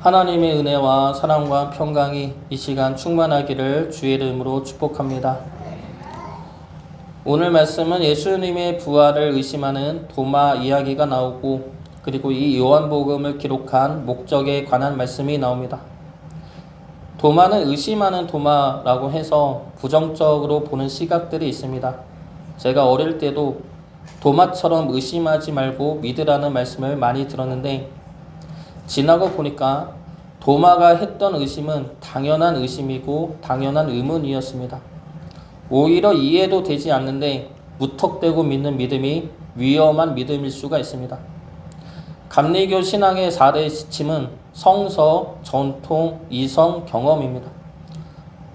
하나님의 은혜와 사랑과 평강이 이 시간 충만하기를 주의 이름으로 축복합니다. 오늘 말씀은 예수님의 부활을 의심하는 도마 이야기가 나오고, 그리고 이 요한복음을 기록한 목적에 관한 말씀이 나옵니다. 도마는 의심하는 도마라고 해서 부정적으로 보는 시각들이 있습니다. 제가 어릴 때도 도마처럼 의심하지 말고 믿으라는 말씀을 많이 들었는데, 지나고 보니까 도마가 했던 의심은 당연한 의심이고 당연한 의문이었습니다. 오히려 이해도 되지 않는데 무턱대고 믿는 믿음이 위험한 믿음일 수가 있습니다. 감리교 신앙의 4대 지침은 성서, 전통, 이성, 경험입니다.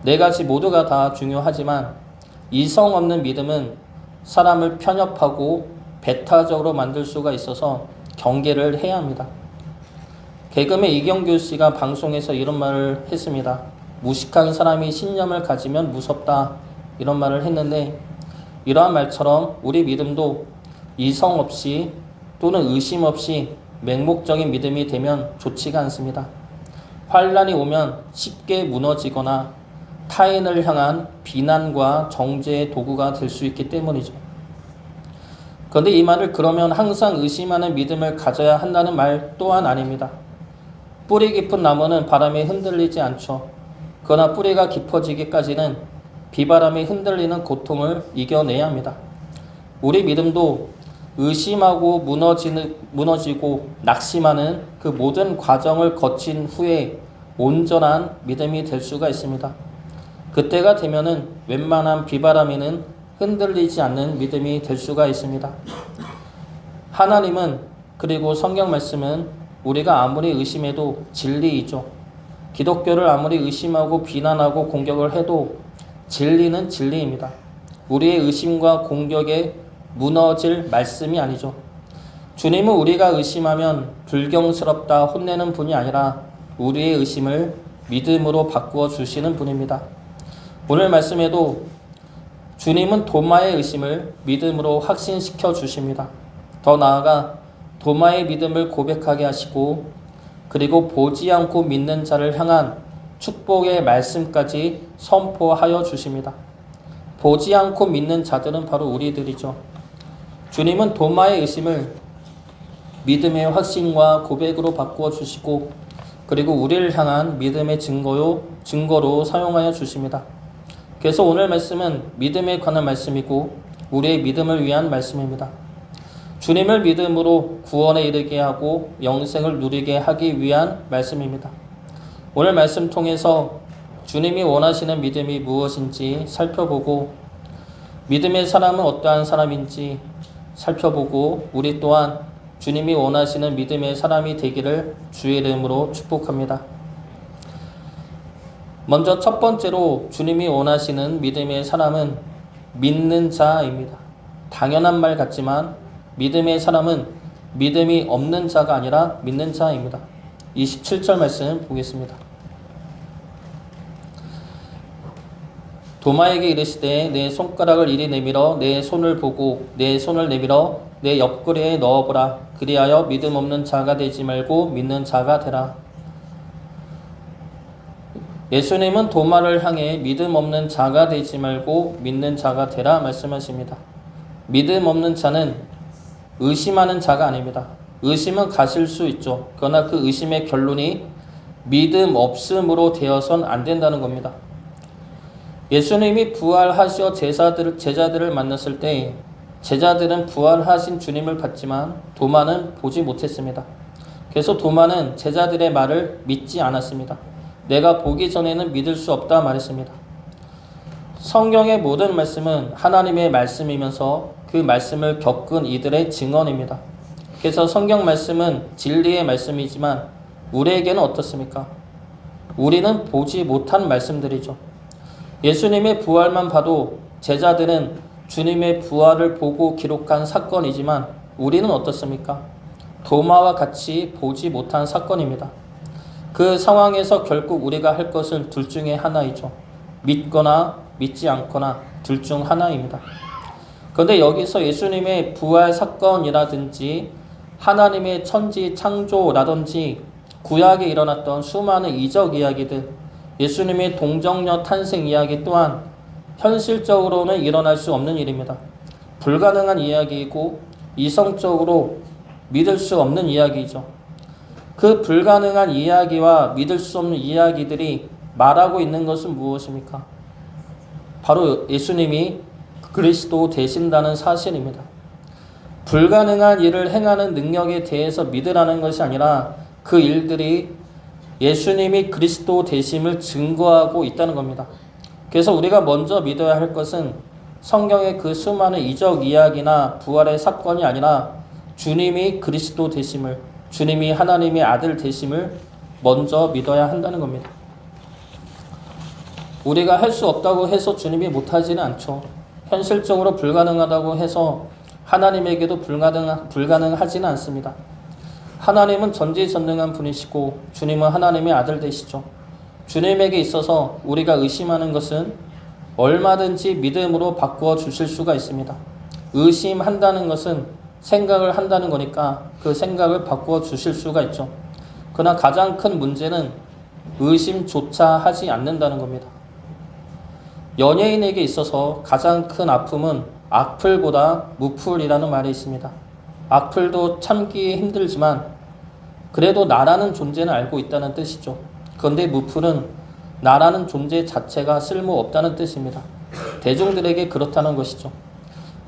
네 가지 모두가 다 중요하지만 이성 없는 믿음은 사람을 편협하고 배타적으로 만들 수가 있어서 경계를 해야 합니다. 개그맨 이경규 씨가 방송에서 이런 말을 했습니다. 무식한 사람이 신념을 가지면 무섭다, 이런 말을 했는데, 이러한 말처럼 우리 믿음도 이성 없이 또는 의심 없이 맹목적인 믿음이 되면 좋지가 않습니다. 환란이 오면 쉽게 무너지거나 타인을 향한 비난과 정죄의 도구가 될 수 있기 때문이죠. 그런데 이 말을 그러면 항상 의심하는 믿음을 가져야 한다는 말 또한 아닙니다. 뿌리 깊은 나무는 바람에 흔들리지 않죠. 그러나 뿌리가 깊어지기까지는 비바람에 흔들리는 고통을 이겨내야 합니다. 우리 믿음도 의심하고 무너지고 낙심하는 그 모든 과정을 거친 후에 온전한 믿음이 될 수가 있습니다. 그때가 되면은 웬만한 비바람에는 흔들리지 않는 믿음이 될 수가 있습니다. 하나님은, 그리고 성경 말씀은 우리가 아무리 의심해도 진리이죠. 기독교를 아무리 의심하고 비난하고 공격을 해도 진리는 진리입니다. 우리의 의심과 공격에 무너질 말씀이 아니죠. 주님은 우리가 의심하면 불경스럽다 혼내는 분이 아니라 우리의 의심을 믿음으로 바꾸어 주시는 분입니다. 오늘 말씀에도 주님은 도마의 의심을 믿음으로 확신시켜 주십니다. 더 나아가 도마의 믿음을 고백하게 하시고, 그리고 보지 않고 믿는 자를 향한 축복의 말씀까지 선포하여 주십니다. 보지 않고 믿는 자들은 바로 우리들이죠. 주님은 도마의 의심을 믿음의 확신과 고백으로 바꾸어 주시고, 그리고 우리를 향한 믿음의 증거로 사용하여 주십니다. 그래서 오늘 말씀은 믿음에 관한 말씀이고 우리의 믿음을 위한 말씀입니다. 주님을 믿음으로 구원에 이르게 하고 영생을 누리게 하기 위한 말씀입니다. 오늘 말씀 통해서 주님이 원하시는 믿음이 무엇인지 살펴보고, 믿음의 사람은 어떠한 사람인지 살펴보고, 우리 또한 주님이 원하시는 믿음의 사람이 되기를 주의 이름으로 축복합니다. 먼저 첫 번째로 주님이 원하시는 믿음의 사람은 믿는 자입니다. 당연한 말 같지만 믿음의 사람은 믿음이 없는 자가 아니라 믿는 자입니다. 27절 말씀 보겠습니다. 도마에게 이르시되 내 손가락을 이리 내밀어 내 손을 보고 내 손을 내밀어 내 옆구리에 넣어보라. 그리하여 믿음 없는 자가 되지 말고 믿는 자가 되라. 예수님은 도마를 향해 믿음 없는 자가 되지 말고 믿는 자가 되라 말씀하십니다. 믿음 없는 자는 의심하는 자가 아닙니다. 의심은 가실 수 있죠. 그러나 그 의심의 결론이 믿음 없음으로 되어선 안 된다는 겁니다. 예수님이 부활하셔 제자들을 만났을 때 제자들은 부활하신 주님을 봤지만 도마는 보지 못했습니다. 그래서 도마는 제자들의 말을 믿지 않았습니다. 내가 보기 전에는 믿을 수 없다 말했습니다. 성경의 모든 말씀은 하나님의 말씀이면서 그 말씀을 겪은 이들의 증언입니다. 그래서 성경 말씀은 진리의 말씀이지만 우리에게는 어떻습니까? 우리는 보지 못한 말씀들이죠. 예수님의 부활만 봐도 제자들은 주님의 부활을 보고 기록한 사건이지만 우리는 어떻습니까? 도마와 같이 보지 못한 사건입니다. 그 상황에서 결국 우리가 할 것은 둘 중에 하나이죠. 믿거나 믿지 않거나 둘 중 하나입니다. 그런데 여기서 예수님의 부활 사건이라든지 하나님의 천지 창조라든지 구약에 일어났던 수많은 이적 이야기들, 예수님의 동정녀 탄생 이야기 또한 현실적으로는 일어날 수 없는 일입니다. 불가능한 이야기이고 이성적으로 믿을 수 없는 이야기이죠. 그 불가능한 이야기와 믿을 수 없는 이야기들이 말하고 있는 것은 무엇입니까? 바로 예수님이 그리스도 되신다는 사실입니다. 불가능한 일을 행하는 능력에 대해서 믿으라는 것이 아니라 그 일들이 예수님이 그리스도 되심을 증거하고 있다는 겁니다. 그래서 우리가 먼저 믿어야 할 것은 성경의 그 수많은 이적 이야기나 부활의 사건이 아니라 주님이 그리스도 되심을, 주님이 하나님의 아들 되심을 먼저 믿어야 한다는 겁니다. 우리가 할 수 없다고 해서 주님이 못하지는 않죠. 현실적으로 불가능하다고 해서 하나님에게도 불가능하지는 않습니다. 하나님은 전지전능한 분이시고 주님은 하나님의 아들 되시죠. 주님에게 있어서 우리가 의심하는 것은 얼마든지 믿음으로 바꾸어 주실 수가 있습니다. 의심한다는 것은 생각을 한다는 거니까 그 생각을 바꾸어 주실 수가 있죠. 그러나 가장 큰 문제는 의심조차 하지 않는다는 겁니다. 연예인에게 있어서 가장 큰 아픔은 악플보다 무플이라는 말이 있습니다. 악플도 참기 힘들지만 그래도 나라는 존재는 알고 있다는 뜻이죠. 그런데 무플은 나라는 존재 자체가 쓸모없다는 뜻입니다. 대중들에게 그렇다는 것이죠.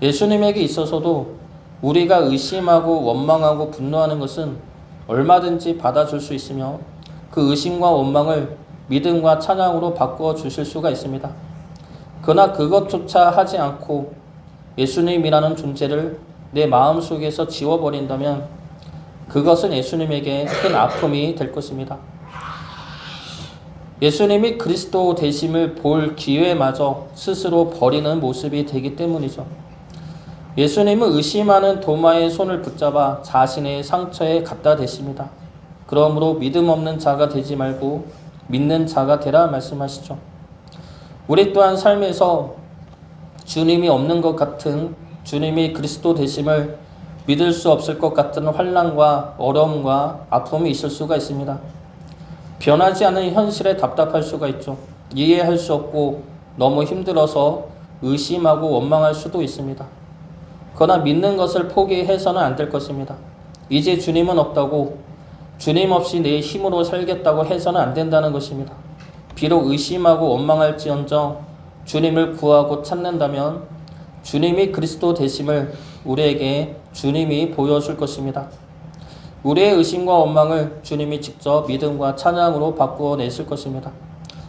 예수님에게 있어서도 우리가 의심하고 원망하고 분노하는 것은 얼마든지 받아줄 수 있으며 그 의심과 원망을 믿음과 찬양으로 바꾸어 주실 수가 있습니다. 그러나 그것조차 하지 않고 예수님이라는 존재를 내 마음속에서 지워버린다면 그것은 예수님에게 큰 아픔이 될 것입니다. 예수님이 그리스도 되심을 볼 기회마저 스스로 버리는 모습이 되기 때문이죠. 예수님은 의심하는 도마의 손을 붙잡아 자신의 상처에 갖다 대십니다. 그러므로 믿음 없는 자가 되지 말고 믿는 자가 되라 말씀하시죠. 우리 또한 삶에서 주님이 없는 것 같은, 주님이 그리스도 되심을 믿을 수 없을 것 같은 환난과 어려움과 아픔이 있을 수가 있습니다. 변하지 않는 현실에 답답할 수가 있죠. 이해할 수 없고 너무 힘들어서 의심하고 원망할 수도 있습니다. 그러나 믿는 것을 포기해서는 안 될 것입니다. 이제 주님은 없다고, 주님 없이 내 힘으로 살겠다고 해서는 안 된다는 것입니다. 비록 의심하고 원망할지언정 주님을 구하고 찾는다면 주님이 그리스도 되심을 우리에게 주님이 보여줄 것입니다. 우리의 의심과 원망을 주님이 직접 믿음과 찬양으로 바꾸어 내실 것입니다.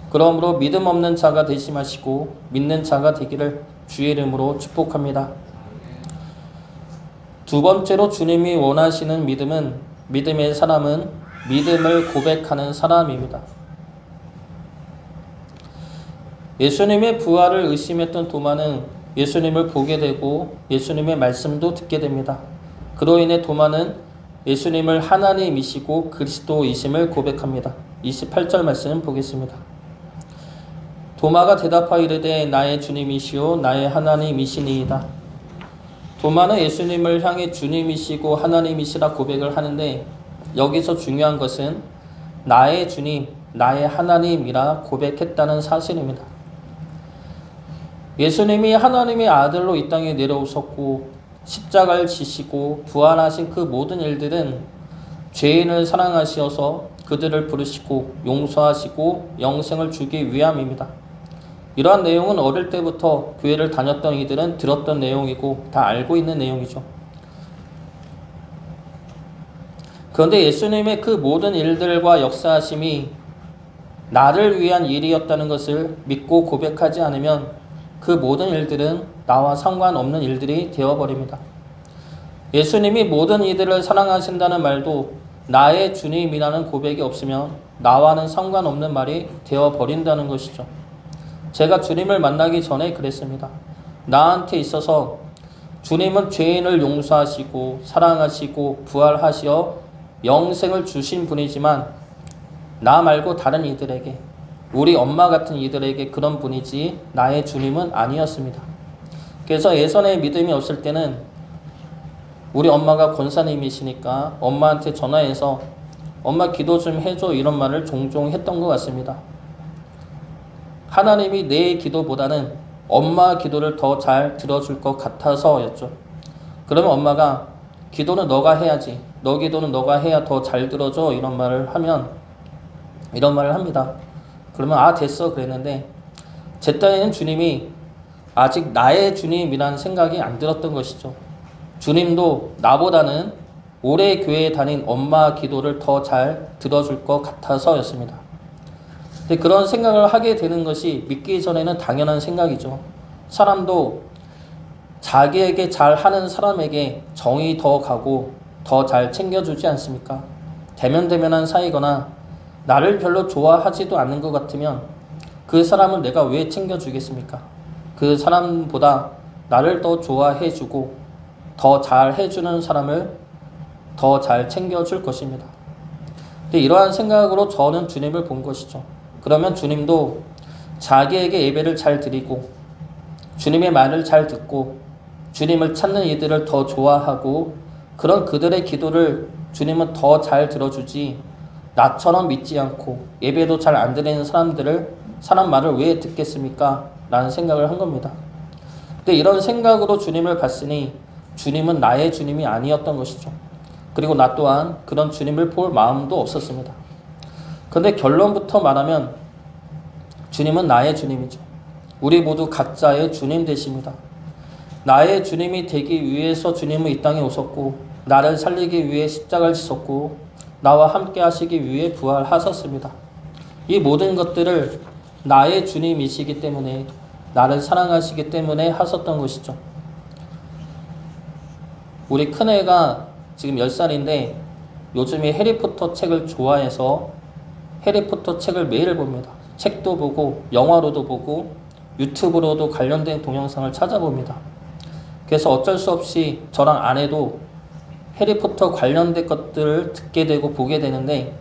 그러므로 믿음 없는 자가 되지 마시고 믿는 자가 되기를 주의 이름으로 축복합니다. 두 번째로 주님이 원하시는 믿음은, 믿음의 사람은 믿음을 고백하는 사람입니다. 예수님의 부활을 의심했던 도마는 예수님을 보게 되고 예수님의 말씀도 듣게 됩니다. 그로 인해 도마는 예수님을 하나님이시고 그리스도이심을 고백합니다. 28절 말씀 보겠습니다. 도마가 대답하여 이르되 나의 주님이시오 나의 하나님이시니이다. 도마는 예수님을 향해 주님이시고 하나님이시라 고백을 하는데 여기서 중요한 것은 나의 주님, 나의 하나님이라 고백했다는 사실입니다. 예수님이 하나님의 아들로 이 땅에 내려오셨고 십자가를 지시고 부활하신 그 모든 일들은 죄인을 사랑하시어서 그들을 부르시고 용서하시고 영생을 주기 위함입니다. 이러한 내용은 어릴 때부터 교회를 다녔던 이들은 들었던 내용이고 다 알고 있는 내용이죠. 그런데 예수님의 그 모든 일들과 역사하심이 나를 위한 일이었다는 것을 믿고 고백하지 않으면 그 모든 일들은 나와 상관없는 일들이 되어버립니다. 예수님이 모든 이들을 사랑하신다는 말도 나의 주님이라는 고백이 없으면 나와는 상관없는 말이 되어버린다는 것이죠. 제가 주님을 만나기 전에 그랬습니다. 나한테 있어서 주님은 죄인을 용서하시고 사랑하시고 부활하시어 영생을 주신 분이지만 나 말고 다른 이들에게, 우리 엄마 같은 이들에게 그런 분이지 나의 주님은 아니었습니다. 그래서 예전에 믿음이 없을 때는 우리 엄마가 권사님이시니까 엄마한테 전화해서 엄마 기도 좀 해줘 이런 말을 종종 했던 것 같습니다. 하나님이 내 기도보다는 엄마 기도를 더 잘 들어줄 것 같아서였죠. 그러면 엄마가 기도는 너가 해야지, 너 기도는 너가 해야 더 잘 들어줘 이런 말을 하면, 이런 말을 합니다. 그러면 아 됐어 그랬는데, 제 딴에는 주님이 아직 나의 주님이라는 생각이 안 들었던 것이죠. 주님도 나보다는 오래 교회에 다닌 엄마 기도를 더 잘 들어줄 것 같아서였습니다. 근데 그런 생각을 하게 되는 것이 믿기 전에는 당연한 생각이죠. 사람도 자기에게 잘하는 사람에게 정이 더 가고 더 잘 챙겨주지 않습니까? 대면대면한 사이거나 나를 별로 좋아하지도 않는 것 같으면 그 사람을 내가 왜 챙겨주겠습니까? 그 사람보다 나를 더 좋아해주고 더 잘해주는 사람을 더 잘 챙겨줄 것입니다. 근데 이러한 생각으로 저는 주님을 본 것이죠. 그러면 주님도 자기에게 예배를 잘 드리고 주님의 말을 잘 듣고 주님을 찾는 이들을 더 좋아하고 그런 그들의 기도를 주님은 더 잘 들어주지, 나처럼 믿지 않고 예배도 잘 안 드리는 사람 말을 왜 듣겠습니까? 라는 생각을 한 겁니다. 근데 이런 생각으로 주님을 봤으니 주님은 나의 주님이 아니었던 것이죠. 그리고 나 또한 그런 주님을 볼 마음도 없었습니다. 그런데 결론부터 말하면 주님은 나의 주님이죠. 우리 모두 각자의 주님 되십니다. 나의 주님이 되기 위해서 주님은 이 땅에 오셨고 나를 살리기 위해 십자가를 지셨고 나와 함께 하시기 위해 부활하셨습니다. 이 모든 것들을 나의 주님이시기 때문에, 나를 사랑하시기 때문에 하셨던 것이죠. 우리 큰애가 지금 10살인데 요즘에 해리포터 책을 좋아해서 해리포터 책을 매일 봅니다. 책도 보고 영화로도 보고 유튜브로도 관련된 동영상을 찾아봅니다. 그래서 어쩔 수 없이 저랑 아내도 해리포터 관련된 것들을 듣게 되고 보게 되는데,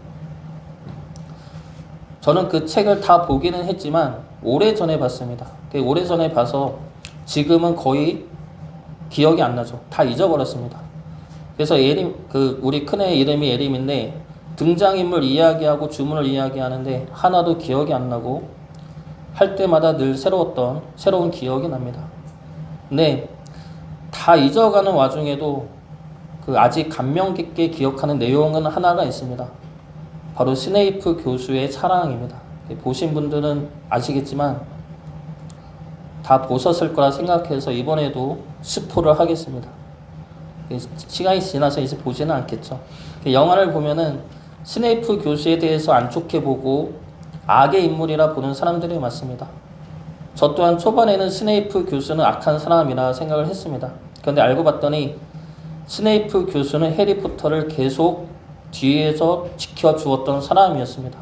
저는 그 책을 다 보기는 했지만 오래전에 봤습니다. 오래전에 봐서 지금은 거의 기억이 안 나죠. 다 잊어버렸습니다. 그래서 우리 큰애 이름이 예림인데 등장인물 이야기하고 주문을 이야기하는데 하나도 기억이 안 나고 할 때마다 늘 새로운 기억이 납니다. 근데 다 잊어가는 와중에도 아직 감명 깊게 기억하는 내용은 하나가 있습니다. 바로 스네이프 교수의 사랑입니다. 보신 분들은 아시겠지만 다 보셨을 거라 생각해서 이번에도 스포를 하겠습니다. 시간이 지나서 이제 보지는 않겠죠. 영화를 보면은 스네이프 교수에 대해서 안 좋게 보고 악의 인물이라 보는 사람들이 많습니다. 저 또한 초반에는 스네이프 교수는 악한 사람이라 생각을 했습니다. 그런데 알고 봤더니 스네이프 교수는 해리포터를 계속 뒤에서 지켜주었던 사람이었습니다.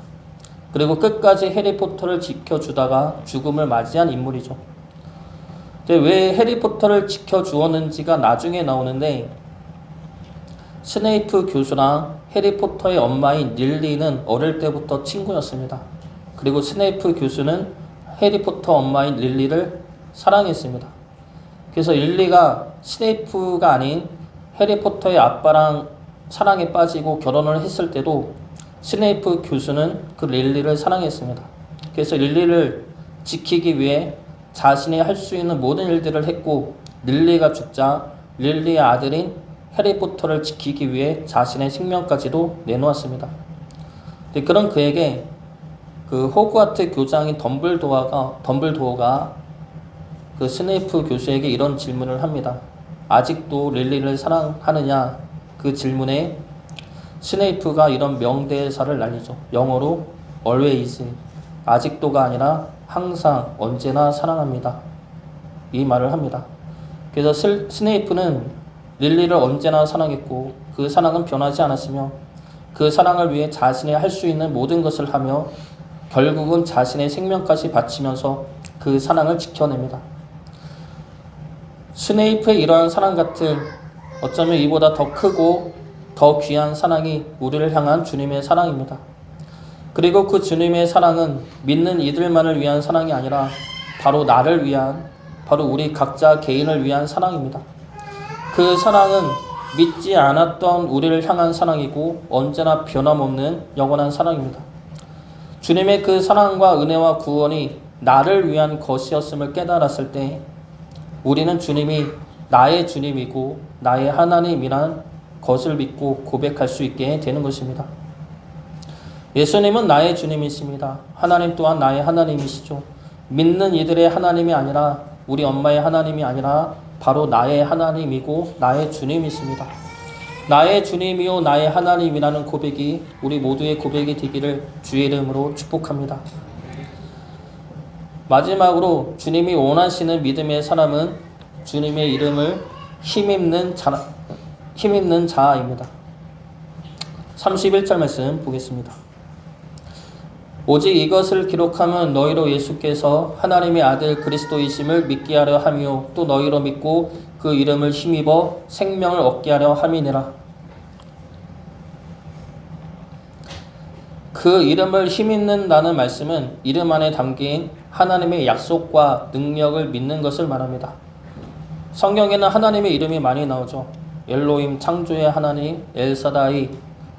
그리고 끝까지 해리포터를 지켜주다가 죽음을 맞이한 인물이죠. 근데 왜 해리포터를 지켜주었는지가 나중에 나오는데, 스네이프 교수랑 해리포터의 엄마인 릴리는 어릴 때부터 친구였습니다. 그리고 스네이프 교수는 해리포터 엄마인 릴리를 사랑했습니다. 그래서 릴리가 스네이프가 아닌 해리포터의 아빠랑 사랑에 빠지고 결혼을 했을 때도 스네이프 교수는 그 릴리를 사랑했습니다. 그래서 릴리를 지키기 위해 자신이 할 수 있는 모든 일들을 했고, 릴리가 죽자 릴리의 아들인 해리포터를 지키기 위해 자신의 생명까지도 내놓았습니다. 그런 그에게 호그와트 교장인 덤블도어가 그 스네이프 교수에게 이런 질문을 합니다. 아직도 릴리를 사랑하느냐? 그 질문에 스네이프가 이런 명대사를 날리죠. 영어로 always, 아직도가 아니라 항상, 언제나 사랑합니다. 이 말을 합니다. 그래서 스네이프는 릴리를 언제나 사랑했고 그 사랑은 변하지 않았으며 그 사랑을 위해 자신이 할 수 있는 모든 것을 하며 결국은 자신의 생명까지 바치면서 그 사랑을 지켜냅니다. 스네이프의 이러한 사랑 같은, 어쩌면 이보다 더 크고 더 귀한 사랑이 우리를 향한 주님의 사랑입니다. 그리고 그 주님의 사랑은 믿는 이들만을 위한 사랑이 아니라 바로 나를 위한, 바로 우리 각자 개인을 위한 사랑입니다. 그 사랑은 믿지 않았던 우리를 향한 사랑이고 언제나 변함없는 영원한 사랑입니다. 주님의 그 사랑과 은혜와 구원이 나를 위한 것이었음을 깨달았을 때 우리는 주님이 나의 주님이고 나의 하나님이란 것을 믿고 고백할 수 있게 되는 것입니다. 예수님은 나의 주님이십니다. 하나님 또한 나의 하나님이시죠. 믿는 이들의 하나님이 아니라 우리 엄마의 하나님이 아니라 바로 나의 하나님이고 나의 주님이십니다. 나의 주님이요 나의 하나님이라는 고백이 우리 모두의 고백이 되기를 주의 이름으로 축복합니다. 마지막으로 주님이 원하시는 믿음의 사람은 주님의 이름을 힘입는 자입니다. 31절 말씀 보겠습니다. 오직 이것을 기록하면 너희로 예수께서 하나님의 아들 그리스도이심을 믿게 하려 함이요 또 너희로 믿고 그 이름을 힘입어 생명을 얻게 하려 함이니라. 그 이름을 힘입는다는 말씀은 이름 안에 담긴 하나님의 약속과 능력을 믿는 것을 말합니다. 성경에는 하나님의 이름이 많이 나오죠. 엘로힘 창조의 하나님, 엘사다이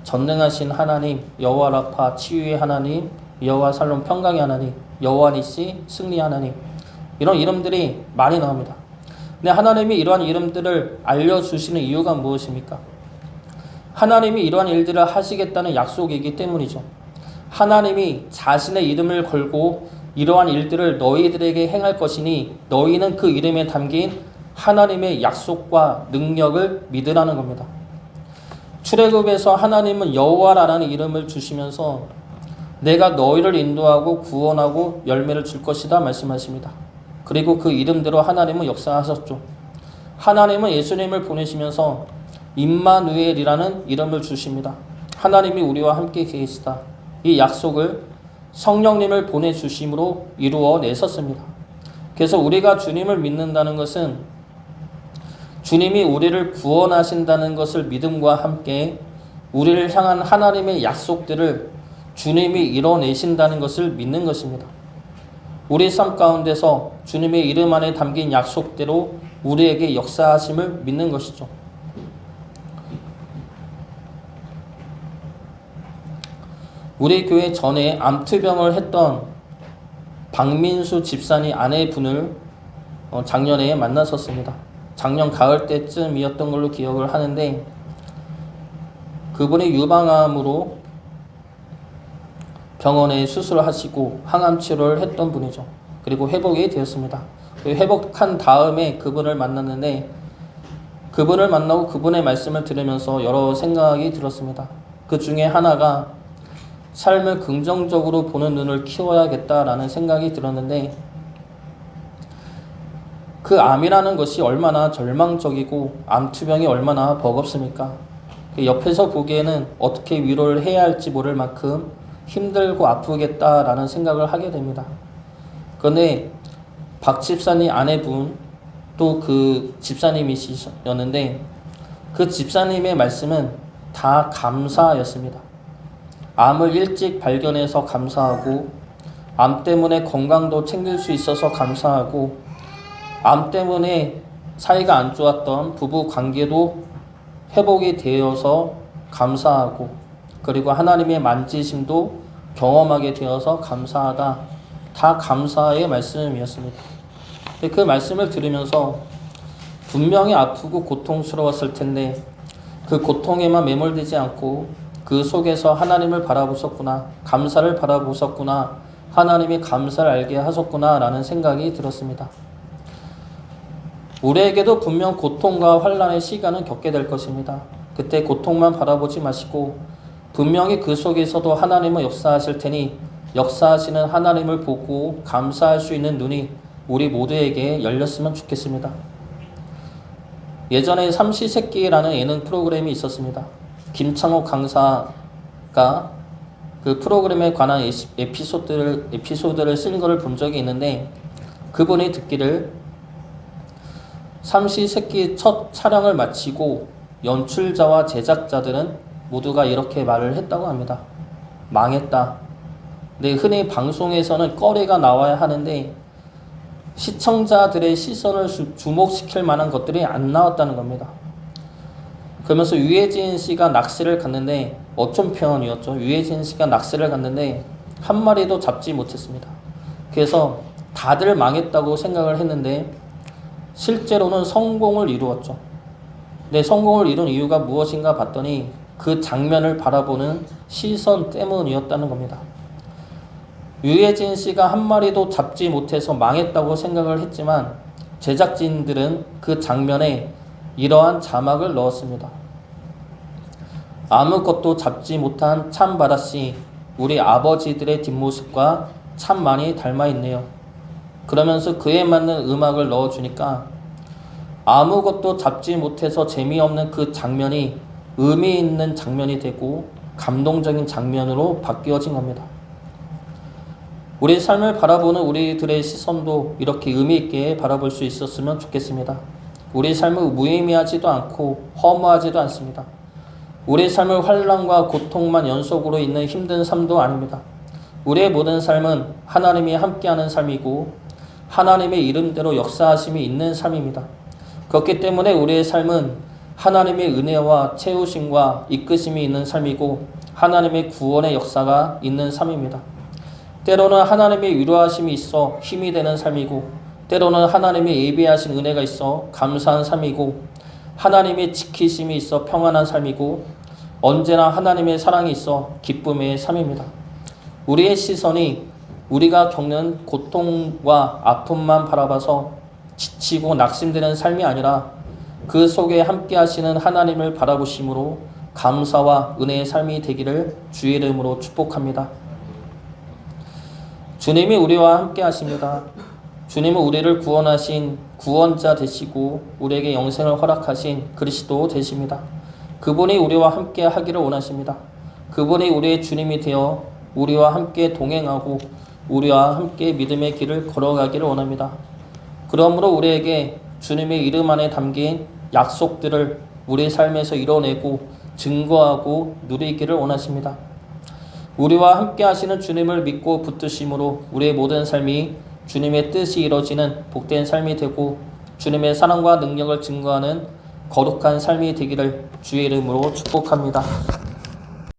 전능하신 하나님, 여호와 라파 치유의 하나님, 여호와 살롬 평강의 하나님, 여호와 니시 승리 하나님, 이런 이름들이 많이 나옵니다. 근데 하나님이 이러한 이름들을 알려주시는 이유가 무엇입니까? 하나님이 이러한 일들을 하시겠다는 약속이기 때문이죠. 하나님이 자신의 이름을 걸고 이러한 일들을 너희들에게 행할 것이니 너희는 그 이름에 담긴 하나님의 약속과 능력을 믿으라는 겁니다. 출애굽에서 하나님은 여호와라는 이름을 주시면서 내가 너희를 인도하고 구원하고 열매를 줄 것이다 말씀하십니다. 그리고 그 이름대로 하나님은 역사하셨죠. 하나님은 예수님을 보내시면서 임마누엘이라는 이름을 주십니다. 하나님이 우리와 함께 계시다. 이 약속을 성령님을 보내주심으로 이루어내셨습니다. 그래서 우리가 주님을 믿는다는 것은 주님이 우리를 구원하신다는 것을 믿음과 함께 우리를 향한 하나님의 약속들을 주님이 이뤄내신다는 것을 믿는 것입니다. 우리 삶 가운데서 주님의 이름 안에 담긴 약속대로 우리에게 역사하심을 믿는 것이죠. 우리 교회 전에 암투병을 했던 박민수 집사님 아내분을 작년에 만났었습니다. 작년 가을 때쯤이었던 걸로 기억을 하는데 그분이 유방암으로 병원에 수술을 하시고 항암 치료를 했던 분이죠. 그리고 회복이 되었습니다. 회복한 다음에 그분을 만났는데 그분을 만나고 그분의 말씀을 들으면서 여러 생각이 들었습니다. 그 중에 하나가 삶을 긍정적으로 보는 눈을 키워야겠다라는 생각이 들었는데 그 암이라는 것이 얼마나 절망적이고 암투병이 얼마나 버겁습니까? 옆에서 보기에는 어떻게 위로를 해야 할지 모를 만큼 힘들고 아프겠다라는 생각을 하게 됩니다. 그런데 박 집사님 아내분 또 그 집사님이셨는데 그 집사님의 말씀은 다 감사였습니다. 암을 일찍 발견해서 감사하고 암 때문에 건강도 챙길 수 있어서 감사하고 암 때문에 사이가 안 좋았던 부부 관계도 회복이 되어서 감사하고 그리고 하나님의 만지심도 경험하게 되어서 감사하다. 다 감사의 말씀이었습니다. 그 말씀을 들으면서 분명히 아프고 고통스러웠을 텐데 그 고통에만 매몰되지 않고 그 속에서 하나님을 바라보셨구나, 감사를 바라보셨구나, 하나님이 감사를 알게 하셨구나 라는 생각이 들었습니다. 우리에게도 분명 고통과 환난의 시간은 겪게 될 것입니다. 그때 고통만 바라보지 마시고 분명히 그 속에서도 하나님은 역사하실 테니 역사하시는 하나님을 보고 감사할 수 있는 눈이 우리 모두에게 열렸으면 좋겠습니다. 예전에 삼시세끼라는 예능 프로그램이 있었습니다. 김창호 강사가 그 프로그램에 관한 에피소드를 쓴 것을 본 적이 있는데 그분이 듣기를 삼시세끼 첫 촬영을 마치고 연출자와 제작자들은 모두가 이렇게 말을 했다고 합니다. 망했다. 근데 흔히 방송에서는 꺼리가 나와야 하는데 시청자들의 시선을 주목시킬 만한 것들이 안 나왔다는 겁니다. 그러면서 유해진 씨가 낚시를 갔는데 어촌편이었죠. 유해진 씨가 낚시를 갔는데 한 마리도 잡지 못했습니다. 그래서 다들 망했다고 생각을 했는데 실제로는 성공을 이루었죠. 근데 성공을 이룬 이유가 무엇인가 봤더니 그 장면을 바라보는 시선 때문이었다는 겁니다. 유해진 씨가 한 마리도 잡지 못해서 망했다고 생각을 했지만 제작진들은 그 장면에 이러한 자막을 넣었습니다. 아무것도 잡지 못한 참바다씨, 우리 아버지들의 뒷모습과 참 많이 닮아 있네요. 그러면서 그에 맞는 음악을 넣어주니까 아무것도 잡지 못해서 재미없는 그 장면이 의미 있는 장면이 되고 감동적인 장면으로 바뀌어진 겁니다. 우리 삶을 바라보는 우리들의 시선도 이렇게 의미 있게 바라볼 수 있었으면 좋겠습니다. 우리 삶은 무의미하지도 않고 허무하지도 않습니다. 우리 삶은 환난과 고통만 연속으로 있는 힘든 삶도 아닙니다. 우리의 모든 삶은 하나님이 함께하는 삶이고 하나님의 이름대로 역사하심이 있는 삶입니다. 그렇기 때문에 우리의 삶은 하나님의 은혜와 채우심과 이끄심이 있는 삶이고 하나님의 구원의 역사가 있는 삶입니다. 때로는 하나님의 위로하심이 있어 힘이 되는 삶이고 때로는 하나님의 예비하신 은혜가 있어 감사한 삶이고 하나님의 지키심이 있어 평안한 삶이고 언제나 하나님의 사랑이 있어 기쁨의 삶입니다. 우리의 시선이 우리가 겪는 고통과 아픔만 바라봐서 지치고 낙심되는 삶이 아니라 그 속에 함께 하시는 하나님을 바라보심으로 감사와 은혜의 삶이 되기를 주의 이름으로 축복합니다. 주님이 우리와 함께 하십니다. 주님은 우리를 구원하신 구원자 되시고 우리에게 영생을 허락하신 그리스도 되십니다. 그분이 우리와 함께 하기를 원하십니다. 그분이 우리의 주님이 되어 우리와 함께 동행하고 우리와 함께 믿음의 길을 걸어가기를 원합니다. 그러므로 우리에게 주님의 이름 안에 담긴 약속들을 우리 삶에서 이뤄내고 증거하고 누리기를 원하십니다. 우리와 함께 하시는 주님을 믿고 붙드심으로 우리의 모든 삶이 주님의 뜻이 이루어지는 복된 삶이 되고 주님의 사랑과 능력을 증거하는 거룩한 삶이 되기를 주의 이름으로 축복합니다.